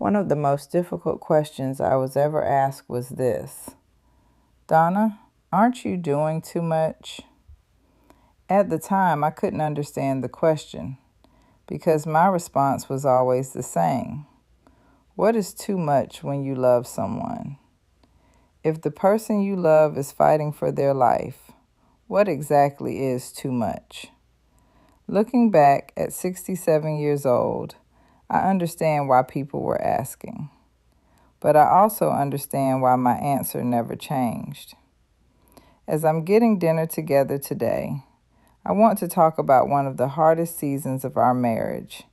One of the most difficult questions I was ever asked was this: Donna, aren't you doing too much? At the time, I couldn't understand the question because my response was always the same. What is too much when you love someone? If the person you love is fighting for their life, what exactly is too much? Looking back at 67 years old, I understand why people were asking. But I also understand why my answer never changed. As I'm getting dinner together today, I want to talk about one of the hardest seasons of our marriage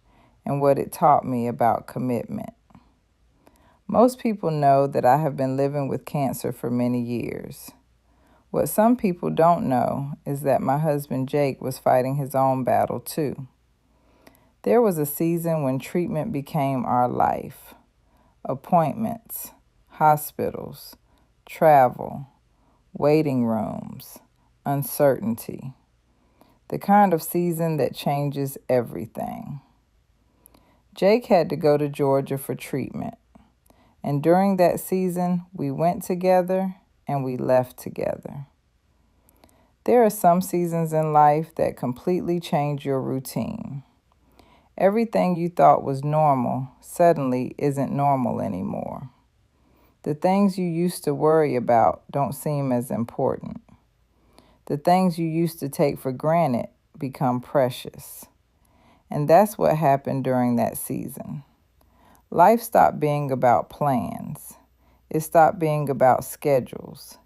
and what it taught me about commitment. Most people know that I have been living with cancer for many years. What some people don't know is that my husband Jake was fighting his own battle too. There was a season when treatment became our life. Appointments, hospitals, travel, waiting rooms, uncertainty. The kind of season that changes everything. Jake had to go to Georgia for treatment. And during that season, we went together and we left together. There are some seasons in life that completely change your routine. Everything you thought was normal suddenly isn't normal anymore. The things you used to worry about don't seem as important. The things you used to take for granted become precious. And that's what happened during that season. Life stopped being about plans. It stopped being about schedules.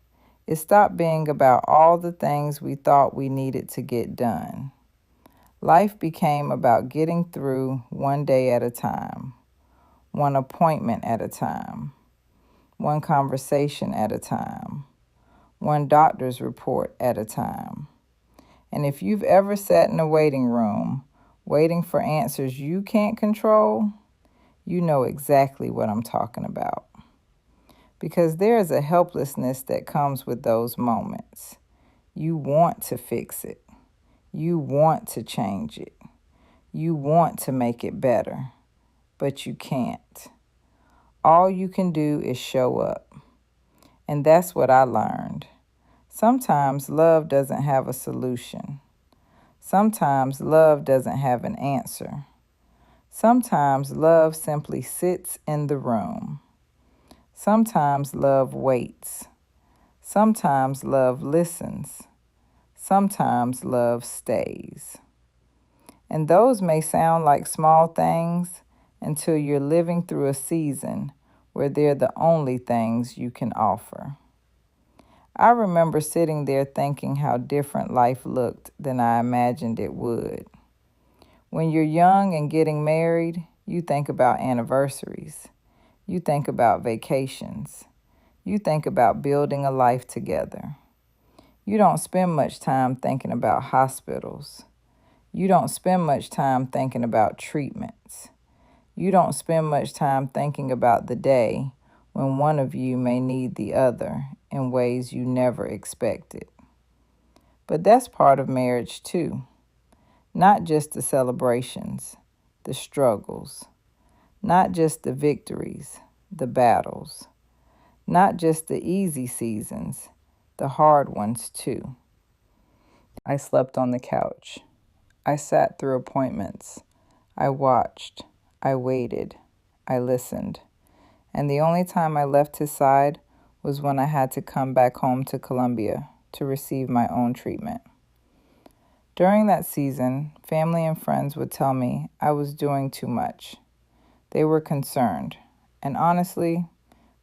It stopped being about all the things we thought we needed to get done. Life became about getting through one day at a time, one appointment at a time, one conversation at a time, one doctor's report at a time. And if you've ever sat in a waiting room waiting for answers you can't control, you know exactly what I'm talking about. Because there is a helplessness that comes with those moments. You want to fix it. You want to change it. You want to make it better, but you can't. All you can do is show up. And that's what I learned. Sometimes love doesn't have a solution. Sometimes love doesn't have an answer. Sometimes love simply sits in the room. Sometimes love waits. Sometimes love listens. Sometimes love stays. And those may sound like small things until you're living through a season where they're the only things you can offer. I remember sitting there thinking how different life looked than I imagined it would. When you're young and getting married, you think about anniversaries. You think about vacations. You think about building a life together. You don't spend much time thinking about hospitals. You don't spend much time thinking about treatments. You don't spend much time thinking about the day when one of you may need the other in ways you never expected. But that's part of marriage too. Not just the celebrations, the struggles. Not just the victories, the battles. Not just the easy seasons, the hard ones too. I slept on the couch. I sat through appointments. I watched. I waited. I listened. And the only time I left his side was when I had to come back home to Columbia to receive my own treatment. During that season, family and friends would tell me I was doing too much. They were concerned, and honestly,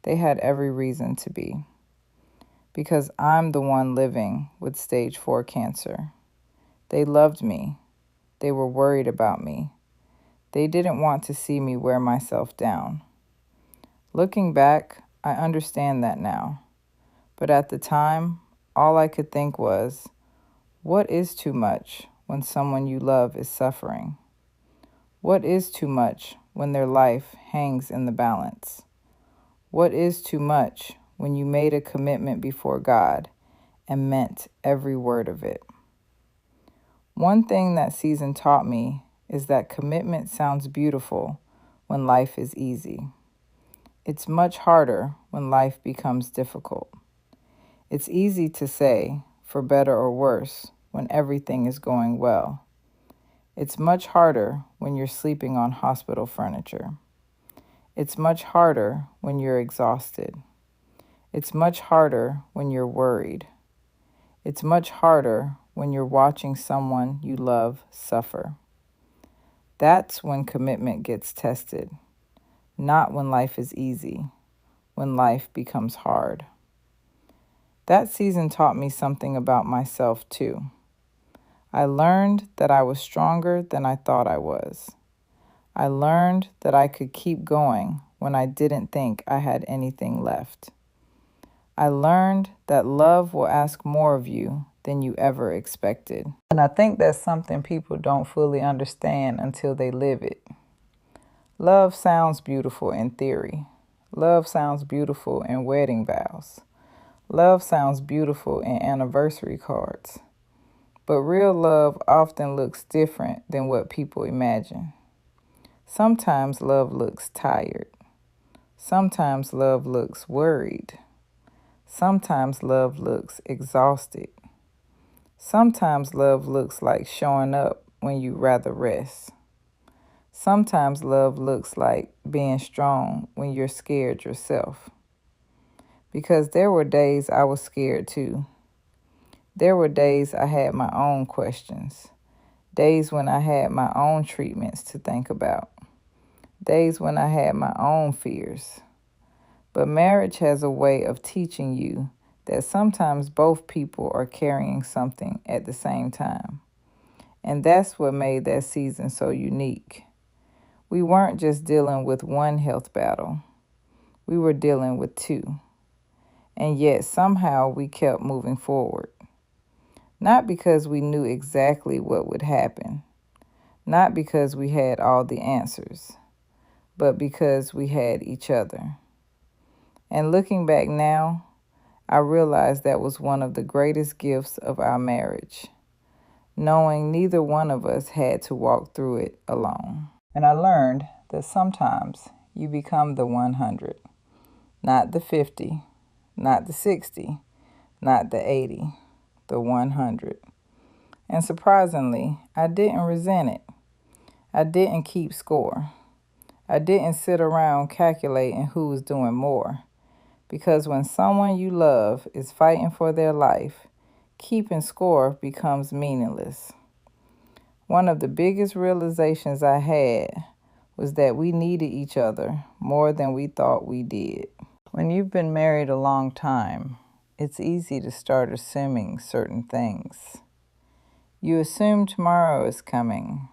they had every reason to be. Because I'm the one living with stage 4 cancer. They loved me. They were worried about me. They didn't want to see me wear myself down. Looking back, I understand that now. But at the time, all I could think was, what is too much when someone you love is suffering? What is too much when their life hangs in the balance? What is too much when you made a commitment before God and meant every word of it? One thing that season taught me is that commitment sounds beautiful when life is easy. It's much harder when life becomes difficult. It's easy to say, for better or worse, when everything is going well. It's much harder when you're sleeping on hospital furniture. It's much harder when you're exhausted. It's much harder when you're worried. It's much harder when you're watching someone you love suffer. That's when commitment gets tested, not when life is easy, when life becomes hard. That season taught me something about myself, too. I learned that I was stronger than I thought I was. I learned that I could keep going when I didn't think I had anything left. I learned that love will ask more of you than you ever expected. And I think that's something people don't fully understand until they live it. Love sounds beautiful in theory. Love sounds beautiful in wedding vows. Love sounds beautiful in anniversary cards. But real love often looks different than what people imagine. Sometimes love looks tired. Sometimes love looks worried. Sometimes love looks exhausted. Sometimes love looks like showing up when you'd rather rest. Sometimes love looks like being strong when you're scared yourself. Because there were days I was scared too. There were days I had my own questions. Days when I had my own treatments to think about. Days when I had my own fears. But marriage has a way of teaching you that sometimes both people are carrying something at the same time. And that's what made that season so unique. We weren't just dealing with one health battle. We were dealing with two. And yet somehow we kept moving forward. Not because we knew exactly what would happen. Not because we had all the answers. But because we had each other. And looking back now, I realized that was one of the greatest gifts of our marriage, knowing neither one of us had to walk through it alone. And I learned that sometimes you become the 100, not the 50, not the 60, not the 80, the 100. And surprisingly, I didn't resent it. I didn't keep score. I didn't sit around calculating who was doing more. Because when someone you love is fighting for their life, keeping score becomes meaningless. One of the biggest realizations I had was that we needed each other more than we thought we did. When you've been married a long time, it's easy to start assuming certain things. You assume tomorrow is coming.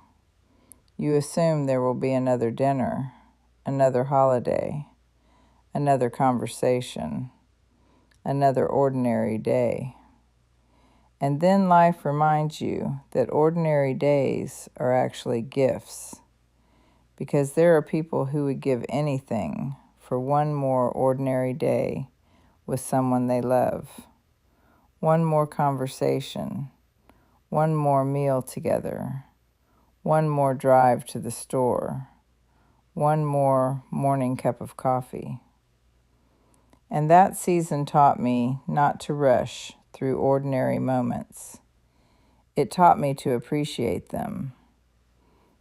You assume there will be another dinner, another holiday, another conversation, another ordinary day. And then life reminds you that ordinary days are actually gifts, because there are people who would give anything for one more ordinary day with someone they love, one more conversation, one more meal together, one more drive to the store, one more morning cup of coffee. And that season taught me not to rush through ordinary moments. It taught me to appreciate them.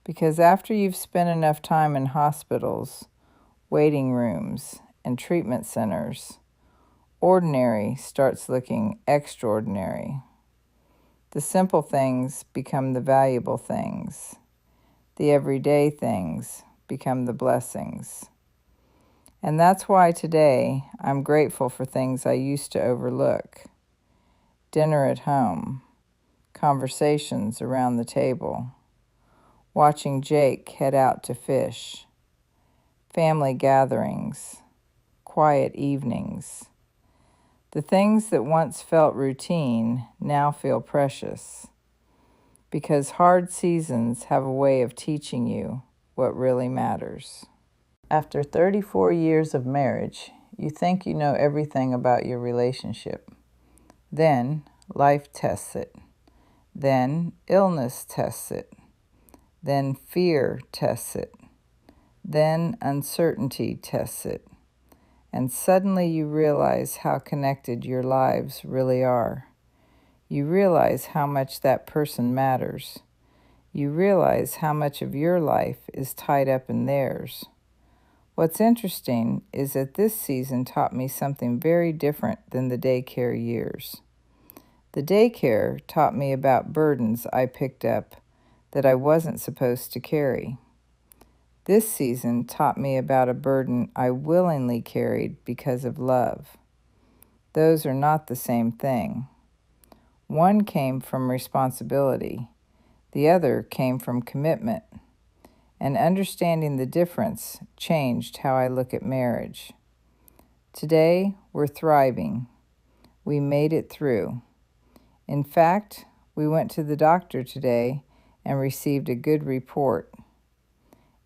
Because after you've spent enough time in hospitals, waiting rooms, and treatment centers, ordinary starts looking extraordinary. The simple things become the valuable things. The everyday things become the blessings. And that's why today I'm grateful for things I used to overlook. Dinner at home, conversations around the table, watching Jake head out to fish, family gatherings, quiet evenings. The things that once felt routine now feel precious, because hard seasons have a way of teaching you what really matters. After 34 years of marriage, you think you know everything about your relationship. Then life tests it. Then illness tests it. Then fear tests it. Then uncertainty tests it. and suddenly you realize how connected your lives really are. You realize how much that person matters. You realize how much of your life is tied up in theirs. What's interesting is that this season taught me something very different than the daycare years. The daycare taught me about burdens I picked up that I wasn't supposed to carry. This season taught me about a burden I willingly carried because of love. Those are not the same thing. One came from responsibility. The other came from commitment. And understanding the difference changed how I look at marriage. Today, we're thriving. We made it through. In fact, we went to the doctor today and received a good report.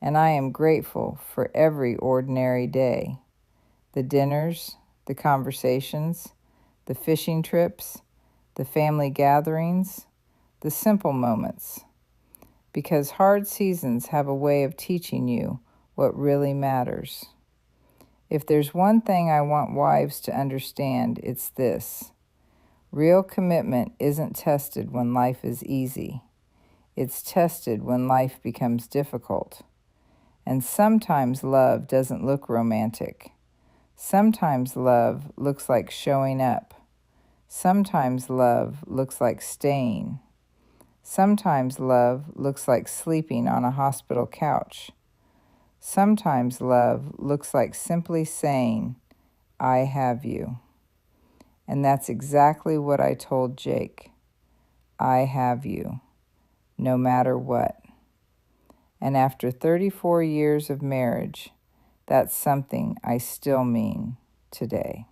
And I am grateful for every ordinary day. The dinners, the conversations, the fishing trips, the family gatherings, the simple moments. Because hard seasons have a way of teaching you what really matters. If there's one thing I want wives to understand, it's this. Real commitment isn't tested when life is easy. It's tested when life becomes difficult. And sometimes love doesn't look romantic. Sometimes love looks like showing up. Sometimes love looks like staying. Sometimes love looks like sleeping on a hospital couch. Sometimes love looks like simply saying, I have you. And that's exactly what I told Jake. I have you, no matter what. And after 34 years of marriage, that's something I still mean today.